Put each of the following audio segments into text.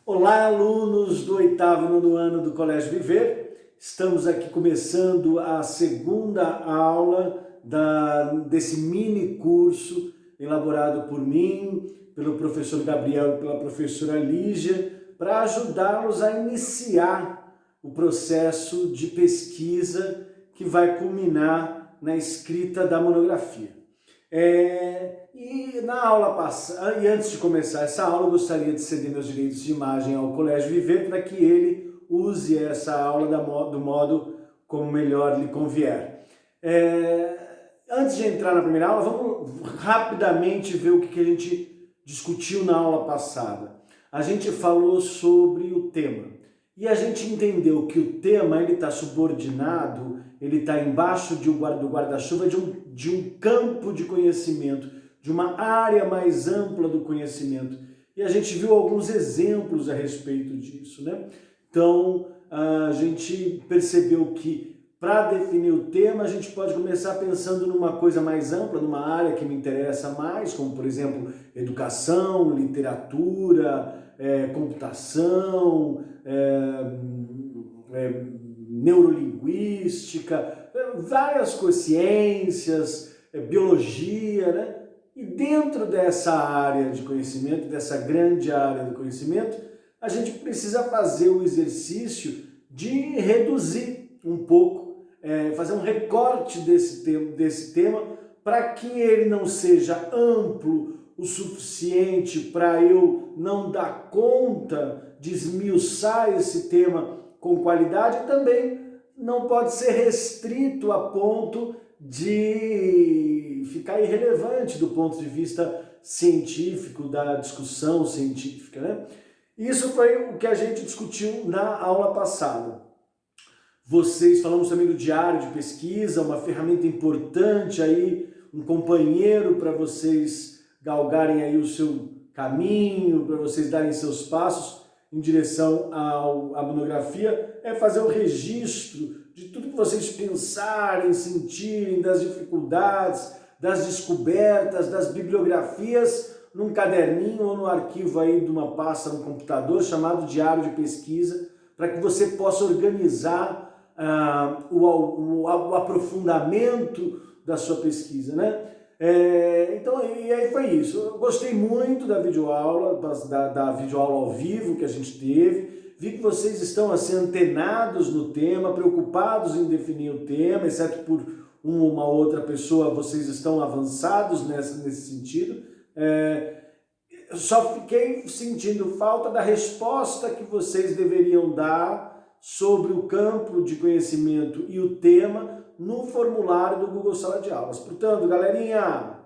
Olá, alunos do 8º e 9º ano do Colégio Viver. Estamos aqui começando a segunda aula desse mini curso elaborado por mim, pelo professor Gabriel e pela professora Lígia, para ajudá-los a iniciar o processo de pesquisa que vai culminar na escrita da monografia. E na aula passada, e antes de começar essa aula, eu gostaria de ceder meus direitos de imagem ao Colégio Viver para que ele use essa aula do modo como melhor lhe convier. Antes de entrar na primeira aula, vamos rapidamente ver o que a gente discutiu na aula passada. A gente falou sobre o tema e a gente entendeu que o tema está subordinado, ele está embaixo do guarda-chuva de um campo de conhecimento, de uma área mais ampla do conhecimento. E a gente viu alguns exemplos a respeito disso, né? Então, a gente percebeu que para definir o tema, a gente pode começar pensando numa coisa mais ampla, numa área que me interessa mais, como, por exemplo, educação, literatura, computação, neurolinguística, várias coisas, ciências, biologia, né? E dentro dessa área de conhecimento, dessa grande área do conhecimento, a gente precisa fazer o exercício de reduzir um pouco, fazer um recorte desse tema para que ele não seja amplo o suficiente para eu não dar conta de esmiuçar esse tema com qualidade, e também não pode ser restrito a ponto de ficar irrelevante do ponto de vista científico, da discussão científica, né? Isso foi o que a gente discutiu na aula passada. Falamos também do diário de pesquisa, uma ferramenta importante aí, um companheiro para vocês galgarem aí o seu caminho, para vocês darem seus passos em direção à monografia, é fazer o registro de tudo que vocês pensarem, sentirem, das dificuldades, das descobertas, das bibliografias, num caderninho ou no arquivo aí de uma pasta no computador chamado diário de pesquisa, para que você possa organizar o aprofundamento da sua pesquisa, né? Então, e aí foi isso. Eu gostei muito da videoaula, da videoaula ao vivo que a gente teve. Vi que vocês estão assim, antenados no tema, preocupados em definir o tema, exceto por uma ou uma outra pessoa, vocês estão avançados nesse sentido. Eu só fiquei sentindo falta da resposta que vocês deveriam dar sobre o campo de conhecimento e o tema no formulário do Google Sala de Aulas. Portanto, galerinha,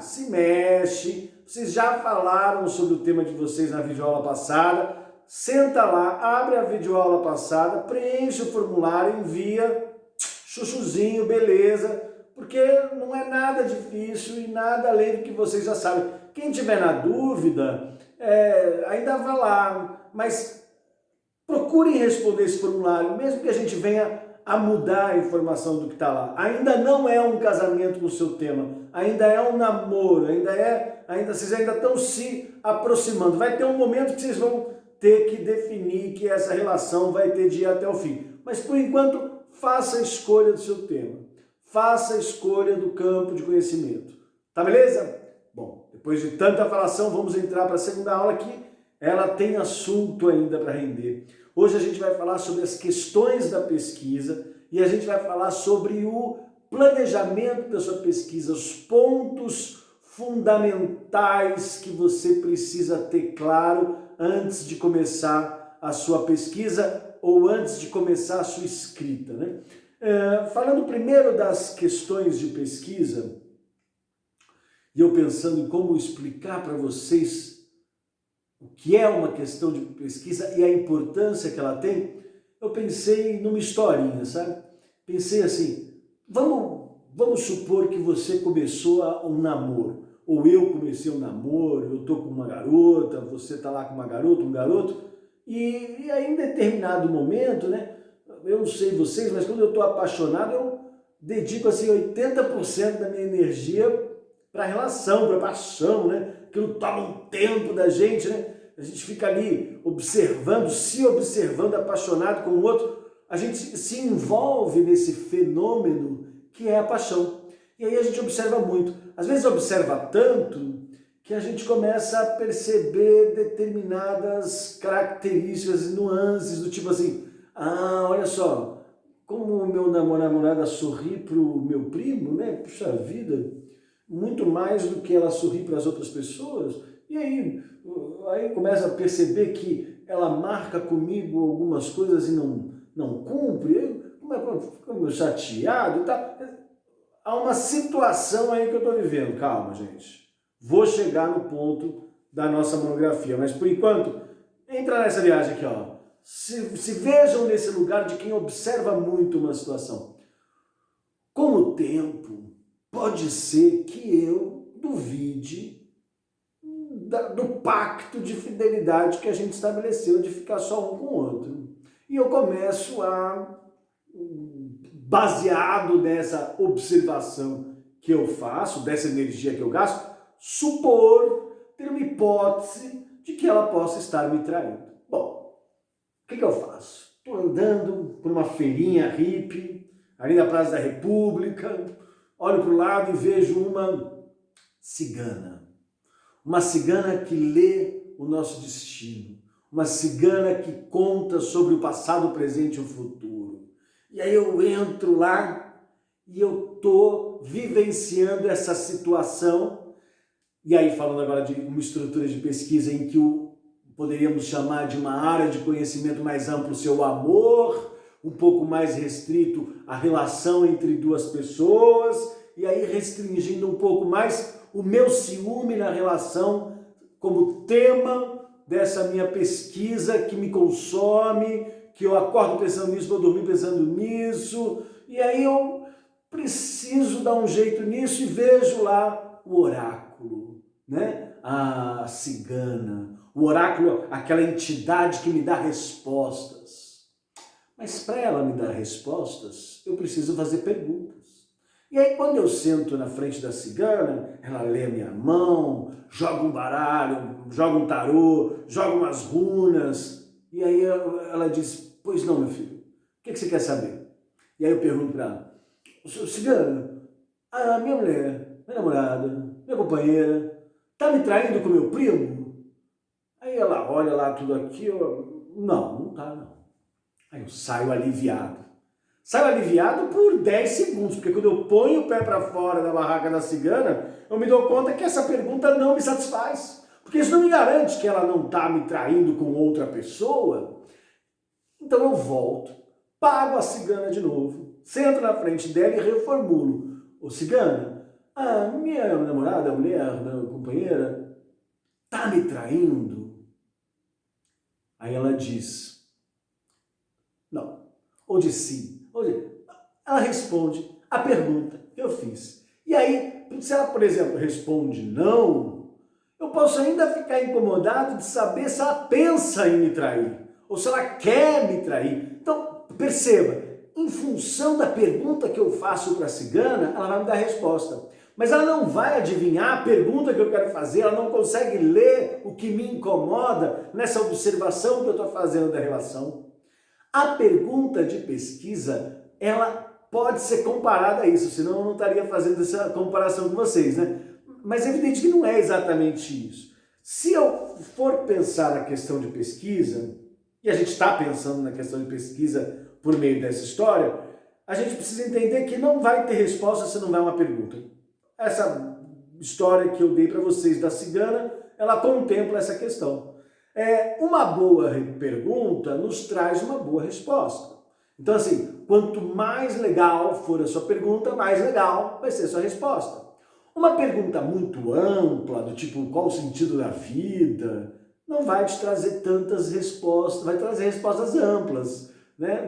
se mexe. Vocês já falaram sobre o tema de vocês na videoaula passada. Senta lá, abre a videoaula passada, preenche o formulário, envia, chuchuzinho, beleza, porque não é nada difícil e nada além do que vocês já sabem. Quem tiver na dúvida, ainda vá lá, mas procurem responder esse formulário, mesmo que a gente venha a mudar a informação do que está lá. Ainda não é um casamento com o seu tema, ainda é um namoro, vocês ainda estão se aproximando. Vai ter um momento que vocês vão ter que definir que essa relação vai ter de ir até o fim. Mas, por enquanto, faça a escolha do seu tema. Faça a escolha do campo de conhecimento. Tá beleza? Bom, depois de tanta falação, vamos entrar para a segunda aula que ela tem assunto ainda para render. Hoje a gente vai falar sobre as questões da pesquisa e a gente vai falar sobre o planejamento da sua pesquisa, os pontos fundamentais que você precisa ter claro antes de começar a sua pesquisa ou antes de começar a sua escrita, né? Falando primeiro das questões de pesquisa, e eu pensando em como explicar para vocês o que é uma questão de pesquisa e a importância que ela tem, eu pensei numa historinha, sabe? Pensei assim, vamos supor que você começou um namoro, ou eu comecei um namoro, eu tô com uma garota, você tá lá com uma garota, um garoto, e aí em determinado momento, né, eu não sei vocês, mas quando eu tô apaixonado, eu dedico assim 80% da minha energia para a relação, para a paixão, né? Aquilo toma um tempo da gente, né? a gente fica ali observando, se observando, apaixonado com o outro, a gente se envolve nesse fenômeno que é a paixão. E aí a gente observa muito. Às vezes observa tanto que a gente começa a perceber determinadas características e nuances do tipo assim, olha só, como o meu namorada sorri para o meu primo, né? Puxa vida, muito mais do que ela sorri para as outras pessoas. E aí começa a perceber que ela marca comigo algumas coisas e não cumpre. Eu fico chateado e tal. Há uma situação aí que eu estou vivendo. Calma, gente. Vou chegar no ponto da nossa monografia, mas por enquanto, entra nessa viagem aqui, ó. Se vejam nesse lugar de quem observa muito uma situação. Com o tempo, pode ser que eu duvide do pacto de fidelidade que a gente estabeleceu de ficar só um com o outro. E eu começo a, baseado nessa observação que eu faço, dessa energia que eu gasto, supor, ter uma hipótese de que ela possa estar me traindo. Bom, o que eu faço? Estou andando por uma feirinha hippie, ali na Praça da República, olho para o lado e vejo uma cigana. Uma cigana que lê o nosso destino. Uma cigana que conta sobre o passado, o presente e o futuro. E aí eu entro lá e eu estou vivenciando essa situação. E aí falando agora de uma estrutura de pesquisa em que poderíamos chamar de uma área de conhecimento mais amplo, o seu amor, um pouco mais restrito a relação entre duas pessoas, e aí restringindo um pouco mais o meu ciúme na relação como tema dessa minha pesquisa que me consome, que eu acordo pensando nisso, vou dormir pensando nisso, e aí eu preciso dar um jeito nisso e vejo lá o oráculo, né? A cigana, o oráculo, aquela entidade que me dá respostas. Mas para ela me dar respostas, eu preciso fazer perguntas. E aí quando eu sento na frente da cigana, ela lê a minha mão, joga um baralho, joga um tarô, joga umas runas, e aí ela diz, pois não, meu filho, o que você quer saber? E aí eu pergunto para ela, cigana, a minha mulher, minha namorada, minha companheira, tá me traindo com meu primo? Aí ela olha lá tudo aquilo, não tá não. Aí eu saio aliviado. Saio aliviado por 10 segundos, porque quando eu ponho o pé para fora da barraca da cigana, eu me dou conta que essa pergunta não me satisfaz. Porque isso não me garante que ela não está me traindo com outra pessoa. Então eu volto, pago a cigana de novo, sento na frente dela e reformulo. Ô cigana, a minha namorada, a mulher, a companheira, está me traindo? Aí ela diz, não, ou diz sim. Ela responde a pergunta que eu fiz. E aí, se ela, por exemplo, responde não, eu posso ainda ficar incomodado de saber se ela pensa em me trair, ou se ela quer me trair. Então, perceba, em função da pergunta que eu faço para a cigana, ela vai me dar a resposta. Mas ela não vai adivinhar a pergunta que eu quero fazer, ela não consegue ler o que me incomoda nessa observação que eu estou fazendo da relação. A pergunta de pesquisa, ela pode ser comparada a isso, senão eu não estaria fazendo essa comparação com vocês, né? Mas é evidente que não é exatamente isso. Se eu for pensar na questão de pesquisa, e a gente está pensando na questão de pesquisa por meio dessa história, a gente precisa entender que não vai ter resposta se não vai uma pergunta. Essa história que eu dei para vocês da cigana, ela contempla essa questão. Uma boa pergunta nos traz uma boa resposta. Então, assim, quanto mais legal for a sua pergunta, mais legal vai ser a sua resposta. Uma pergunta muito ampla, do tipo, qual o sentido da vida, não vai te trazer tantas respostas, vai trazer respostas amplas, né?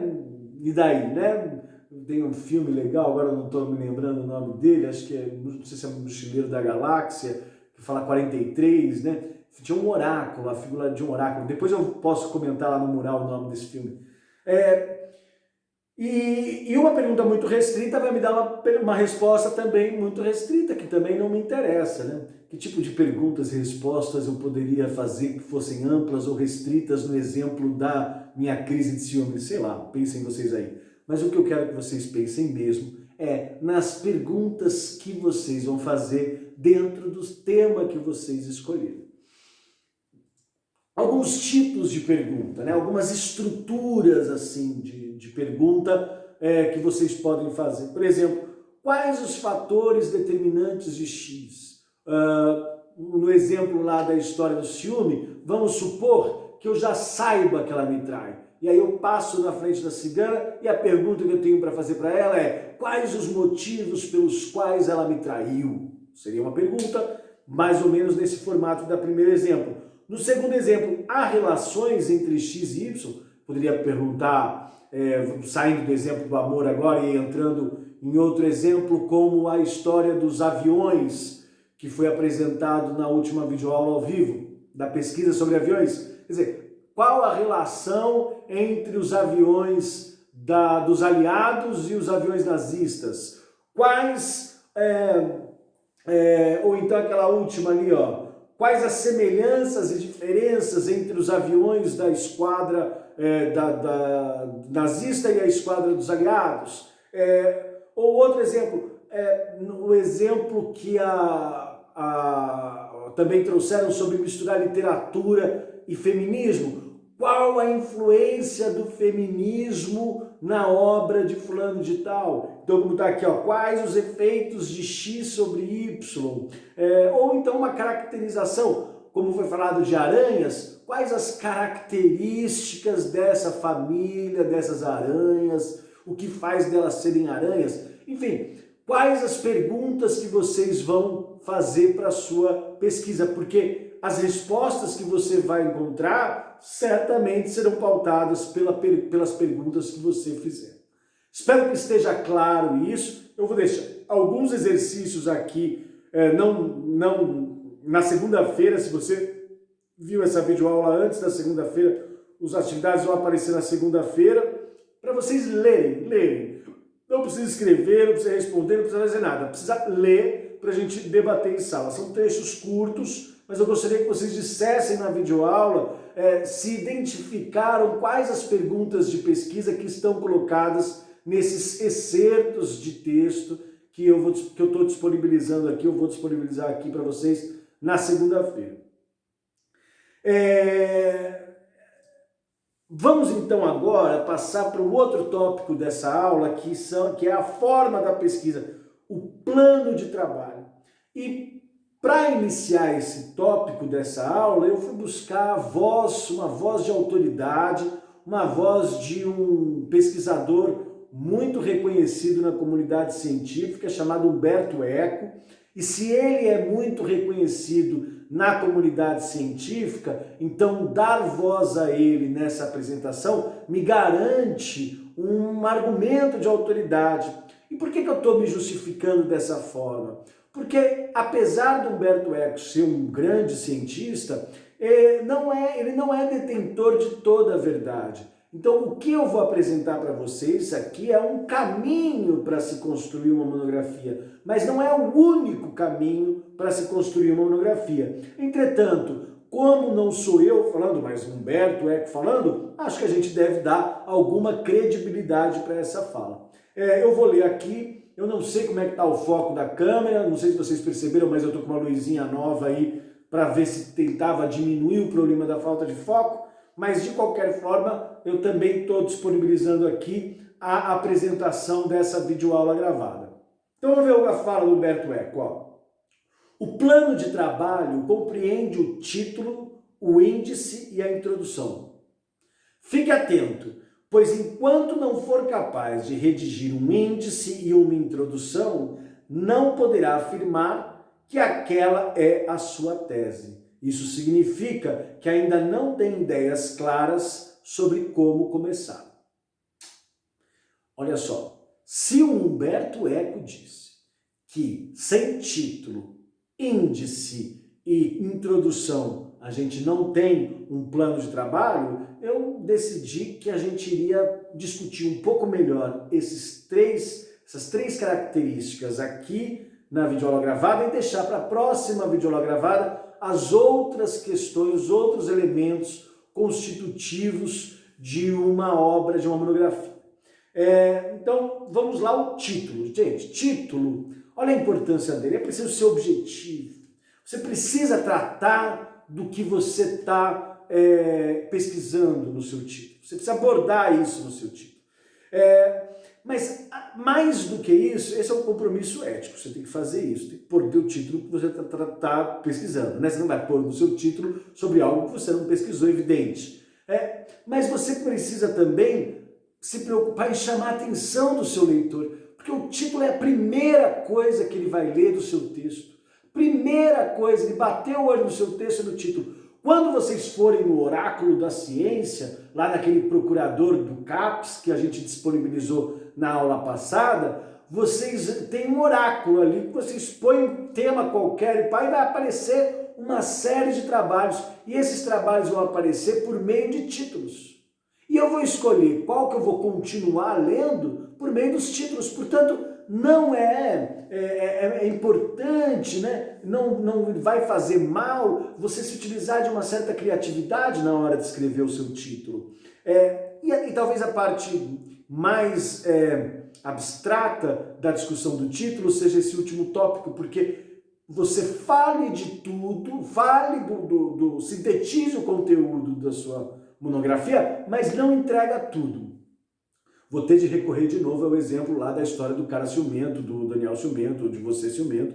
E daí, né? Tem um filme legal, agora eu não estou me lembrando o nome dele, acho que não sei se é Mochileiro da Galáxia, que fala 43, né? Tinha um oráculo, a figura de um oráculo. Depois eu posso comentar lá no mural o nome desse filme. E uma pergunta muito restrita vai me dar uma resposta também muito restrita, que também não me interessa, né? Que tipo de perguntas e respostas eu poderia fazer que fossem amplas ou restritas no exemplo da minha crise de ciúme? Sei lá, pensem vocês aí. Mas o que eu quero que vocês pensem mesmo é nas perguntas que vocês vão fazer dentro do tema que vocês escolheram. Alguns tipos de pergunta, né? Algumas estruturas assim de pergunta que vocês podem fazer. Por exemplo, quais os fatores determinantes de X? No exemplo lá da história do ciúme, vamos supor que eu já saiba que ela me trai. E aí eu passo na frente da cigana e a pergunta que eu tenho para fazer para ela é: quais os motivos pelos quais ela me traiu? Seria uma pergunta mais ou menos nesse formato da primeiro exemplo. No segundo exemplo, há relações entre X e Y? Poderia perguntar, saindo do exemplo do amor agora e entrando em outro exemplo, como a história dos aviões, que foi apresentado na última videoaula ao vivo, da pesquisa sobre aviões. Quer dizer, qual a relação entre os aviões dos aliados e os aviões nazistas? Quais, ou então aquela última ali, ó, quais as semelhanças e diferenças entre os aviões da esquadra da nazista e a esquadra dos aliados? Ou outro exemplo, o exemplo que também trouxeram sobre misturar literatura e feminismo. Qual a influência do feminismo na obra de fulano de tal? Então, como está aqui, ó, quais os efeitos de X sobre Y? Ou então uma caracterização, como foi falado de aranhas, quais as características dessa família, dessas aranhas, o que faz delas serem aranhas? Enfim, quais as perguntas que vocês vão fazer para a sua pesquisa? Porque as respostas que você vai encontrar certamente serão pautadas pelas perguntas que você fizer. Espero que esteja claro isso. Eu vou deixar alguns exercícios aqui, não na segunda-feira. Se você viu essa videoaula antes da segunda-feira, as atividades vão aparecer na segunda-feira, para vocês lerem. Não precisa escrever, não precisa responder, não precisa fazer nada. Precisa ler para a gente debater em sala. São textos curtos, mas eu gostaria que vocês dissessem na videoaula se identificaram quais as perguntas de pesquisa que estão colocadas nesses excertos de texto que eu estou disponibilizando aqui, eu vou disponibilizar aqui para vocês na segunda-feira. Vamos então agora passar para o outro tópico dessa aula, que é a forma da pesquisa, o plano de trabalho. E para iniciar esse tópico dessa aula, eu fui buscar uma voz de autoridade, uma voz de um pesquisador muito reconhecido na comunidade científica, chamado Umberto Eco. E se ele é muito reconhecido na comunidade científica, então dar voz a ele nessa apresentação me garante um argumento de autoridade. E por que eu estou me justificando dessa forma? Porque, apesar do Umberto Eco ser um grande cientista, ele não é detentor de toda a verdade. Então, o que eu vou apresentar para vocês aqui é um caminho para se construir uma monografia, mas não é o único caminho para se construir uma monografia. Entretanto, como não sou eu falando, mas Umberto Eco falando, acho que a gente deve dar alguma credibilidade para essa fala. Eu vou ler aqui. Eu não sei como é que está o foco da câmera, não sei se vocês perceberam, mas eu estou com uma luzinha nova aí para ver se tentava diminuir o problema da falta de foco, mas de qualquer forma eu também estou disponibilizando aqui a apresentação dessa videoaula gravada. Então vamos ver a fala do Umberto Eco. Ó. O plano de trabalho compreende o título, o índice e a introdução. Fique atento, pois enquanto não for capaz de redigir um índice e uma introdução, não poderá afirmar que aquela é a sua tese. Isso significa que ainda não tem ideias claras sobre como começar. Olha só, se o Umberto Eco disse que sem título, índice e introdução a gente não tem um plano de trabalho, eu decidi que a gente iria discutir um pouco melhor essas três características aqui na videoaula gravada e deixar para a próxima videoaula gravada as outras questões, os outros elementos constitutivos de uma obra, de uma monografia. Então, vamos lá, o título. Gente, título, olha a importância dele, é preciso ser objetivo. Você precisa tratar do que você está pesquisando no seu título. Você precisa abordar isso no seu título. Mas, mais do que isso, esse é um compromisso ético. Você tem que fazer isso, tem que pôr o título que você está pesquisando. Né? Você não vai pôr no seu título sobre algo que você não pesquisou, evidente. Mas você precisa também se preocupar em chamar a atenção do seu leitor, porque o título é a primeira coisa que ele vai ler do seu texto. Primeira coisa, ele bateu o olho no seu texto no título. Quando vocês forem no Oráculo da Ciência, lá naquele procurador do CAPES que a gente disponibilizou na aula passada, vocês têm um oráculo ali que vocês põem um tema qualquer e vai aparecer uma série de trabalhos. E esses trabalhos vão aparecer por meio de títulos. E eu vou escolher qual que eu vou continuar lendo por meio dos títulos. Portanto, não é importante, né? Não vai fazer mal você se utilizar de uma certa criatividade na hora de escrever o seu título. E talvez a parte mais abstrata da discussão do título seja esse último tópico, porque você fale de tudo, sintetize o conteúdo da sua monografia, mas não entrega tudo. Vou ter de recorrer de novo ao exemplo lá da história do cara ciumento, do Daniel ciumento, ou de você ciumento,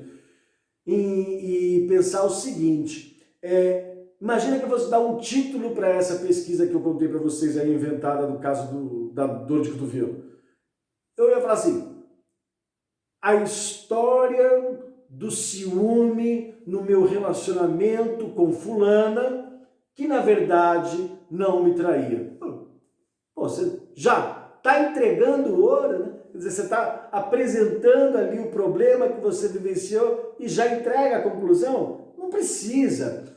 e pensar o seguinte, imagina que eu vou dar um título para essa pesquisa que eu contei para vocês aí, inventada no caso da dor de cotovelo. Eu ia falar assim, a história do ciúme no meu relacionamento com fulana, que na verdade não me traía. Pô, você já está entregando ouro, né? Quer dizer, você está apresentando ali o problema que você vivenciou e já entrega a conclusão? Não precisa.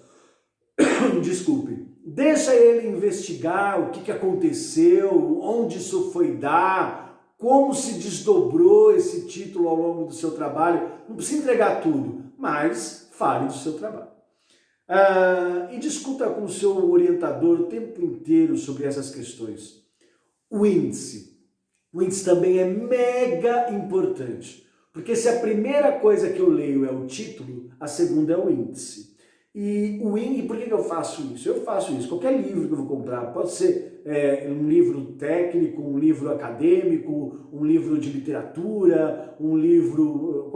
Desculpe. Deixa ele investigar o que aconteceu, onde isso foi dar, como se desdobrou esse título ao longo do seu trabalho. Não precisa entregar tudo, mas fale do seu trabalho. E discuta com o seu orientador o tempo inteiro sobre essas questões. O índice. O índice também é mega importante, porque se a primeira coisa que eu leio é o título, a segunda é o índice. E por que eu faço isso? Eu faço isso. Qualquer livro que eu vou comprar, pode ser um livro técnico, um livro acadêmico, um livro de literatura, um livro,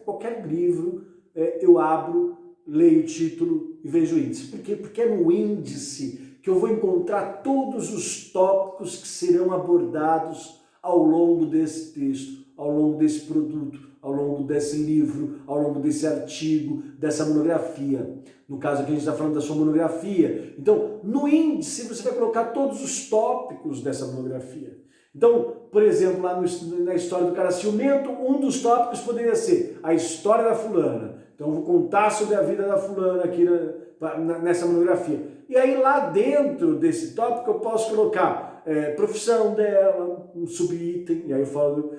qualquer livro, eu abro, leio o título e vejo o índice. Por quê? Porque é no índice que eu vou encontrar todos os tópicos que serão abordados ao longo desse texto, ao longo desse produto, ao longo desse livro, ao longo desse artigo, dessa monografia. No caso aqui a gente está falando da sua monografia. Então, no índice você vai colocar todos os tópicos dessa monografia. Então, por exemplo, lá na história do cara ciumento, um dos tópicos poderia ser a história da fulana. Então, eu vou contar sobre a vida da fulana aqui nessa monografia. E aí, lá dentro desse tópico, eu posso colocar profissão dela, um subitem, e aí eu falo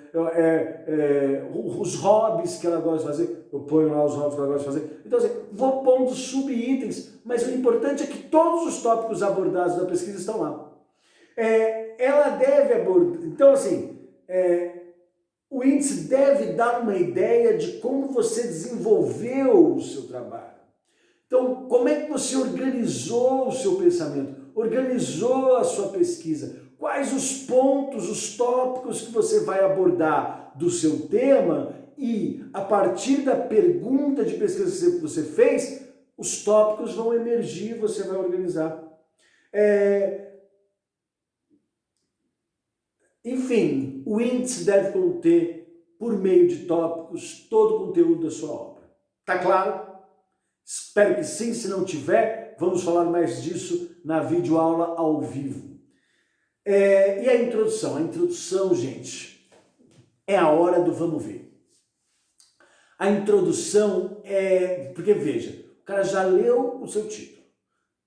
os hobbies que ela gosta de fazer, eu ponho lá os hobbies que ela gosta de fazer. Então, assim, vou pondo subitens, mas o importante é que todos os tópicos abordados da pesquisa estão lá. Ela deve abordar, então assim, o índice deve dar uma ideia de como você desenvolveu o seu trabalho. Então, como é que você organizou o seu pensamento, organizou a sua pesquisa, quais os pontos, os tópicos que você vai abordar do seu tema e, a partir da pergunta de pesquisa que você fez, os tópicos vão emergir, você vai organizar. Enfim, o índice deve conter, por meio de tópicos, todo o conteúdo da sua obra. Tá claro? Espero que sim, se não tiver, vamos falar mais disso na videoaula ao vivo. E a introdução? A introdução, gente, é a hora do vamos ver. A introdução porque veja, o cara já leu o seu título,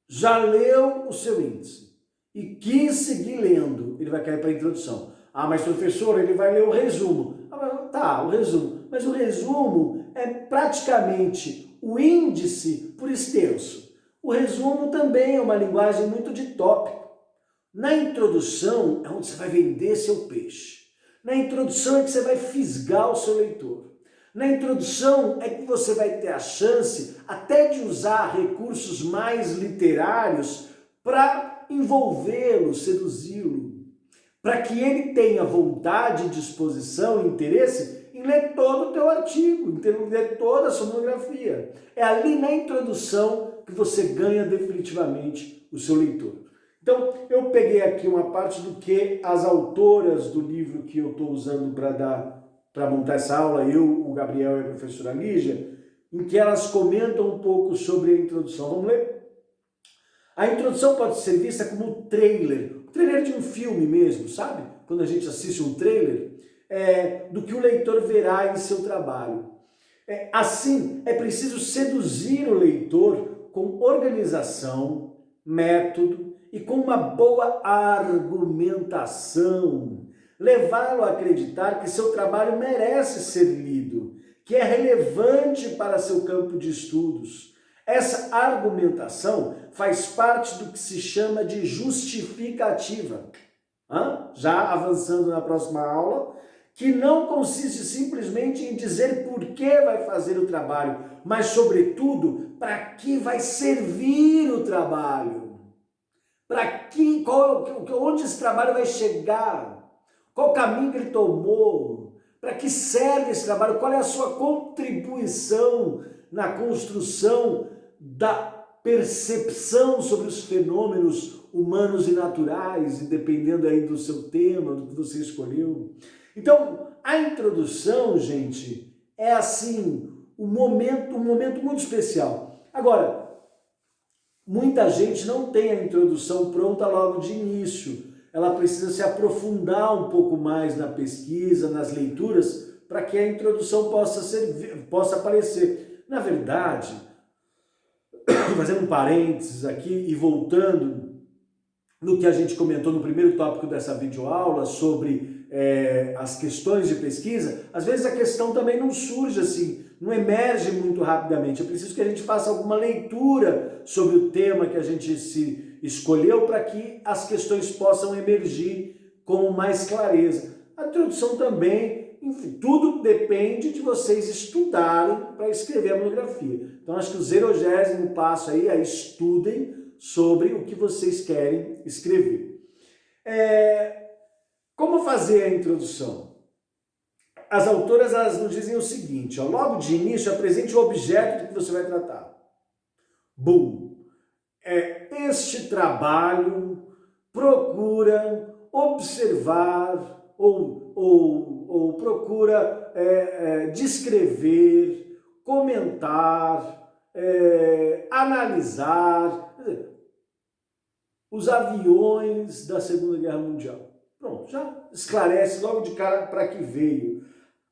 já leu o seu índice e quis seguir lendo, ele vai cair para a introdução. Ah, mas professor, ele vai ler o resumo. Ah, tá, o resumo. Mas o resumo é praticamente o índice por extenso. O resumo também é uma linguagem muito de tópico. Na introdução é onde você vai vender seu peixe. Na introdução é que você vai fisgar o seu leitor. Na introdução é que você vai ter a chance até de usar recursos mais literários para envolvê-lo, seduzi-lo, para que ele tenha vontade, disposição e interesse em ler todo o teu artigo, em ler toda a sua monografia. É ali na introdução que você ganha definitivamente o seu leitor. Então, eu peguei aqui uma parte do que as autoras do livro que eu estou usando para montar essa aula, eu, o Gabriel e a professora Lígia, em que elas comentam um pouco sobre a introdução. Vamos ler? A introdução pode ser vista como o trailer de um filme mesmo, sabe? Quando a gente assiste um trailer, do que o leitor verá em seu trabalho. Assim, é preciso seduzir o leitor com organização, método e com uma boa argumentação. Levá-lo a acreditar que seu trabalho merece ser lido, que é relevante para seu campo de estudos. Essa argumentação faz parte do que se chama de justificativa. Já avançando na próxima aula, que não consiste simplesmente em dizer por que vai fazer o trabalho, mas, sobretudo, para que vai servir o trabalho. Onde esse trabalho vai chegar? Qual o caminho que ele tomou? Para que serve esse trabalho? Qual é a sua contribuição na construção da percepção sobre os fenômenos humanos e naturais, e dependendo aí do seu tema, do que você escolheu. Então, a introdução, gente, é assim, um momento muito especial. Agora, muita gente não tem a introdução pronta logo de início. Ela precisa se aprofundar um pouco mais na pesquisa, nas leituras, para que a introdução possa aparecer. Na verdade, fazendo um parênteses aqui e voltando no que a gente comentou no primeiro tópico dessa videoaula sobre as questões de pesquisa, às vezes a questão também não surge assim, não emerge muito rapidamente. É preciso que a gente faça alguma leitura sobre o tema que a gente se escolheu para que as questões possam emergir com mais clareza. A introdução também, enfim, tudo depende de vocês estudarem para escrever a monografia. Então, acho que o 0º passo aí é estudem sobre o que vocês querem escrever. Como fazer a introdução? As autoras elas nos dizem o seguinte, logo de início apresente o objeto do que você vai tratar. Bum! Este trabalho procura observar ou procura descrever, comentar, analisar os aviões da Segunda Guerra Mundial. Pronto, já esclarece logo de cara para que veio.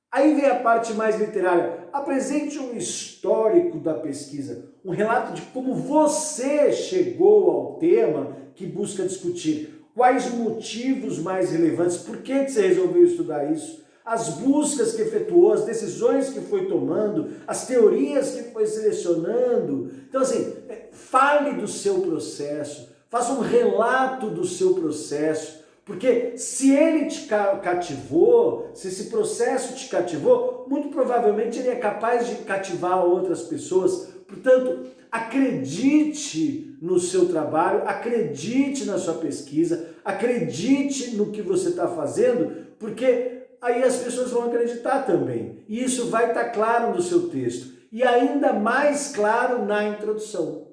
Aí vem a parte mais literária. Apresente um histórico da pesquisa, um relato de como você chegou ao tema que busca discutir. Quais motivos mais relevantes, por que você resolveu estudar isso, as buscas que efetuou, as decisões que foi tomando, as teorias que foi selecionando. Então, assim, fale do seu processo, faça um relato do seu processo, porque se ele te cativou, se esse processo te cativou, muito provavelmente ele é capaz de cativar outras pessoas. Portanto, acredite no seu trabalho, acredite na sua pesquisa, acredite no que você está fazendo, porque aí as pessoas vão acreditar também. E isso vai estar claro no seu texto. E ainda mais claro na introdução.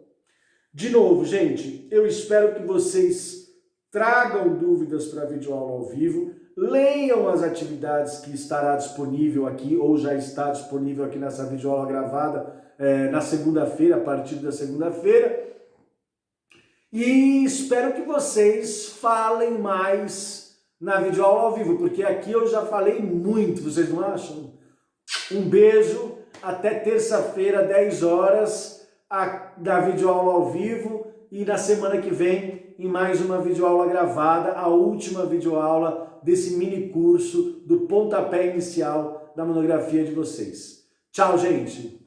De novo, gente, eu espero que vocês tragam dúvidas para a videoaula ao vivo, leiam as atividades que estará disponível aqui, ou já está disponível aqui nessa videoaula gravada na segunda-feira, a partir da segunda-feira. E espero que vocês falem mais na videoaula ao vivo, porque aqui eu já falei muito, vocês não acham? Um beijo, até terça-feira, 10 horas, da videoaula ao vivo e na semana que vem em mais uma videoaula gravada, a última videoaula desse mini curso do pontapé inicial da monografia de vocês. Tchau, gente!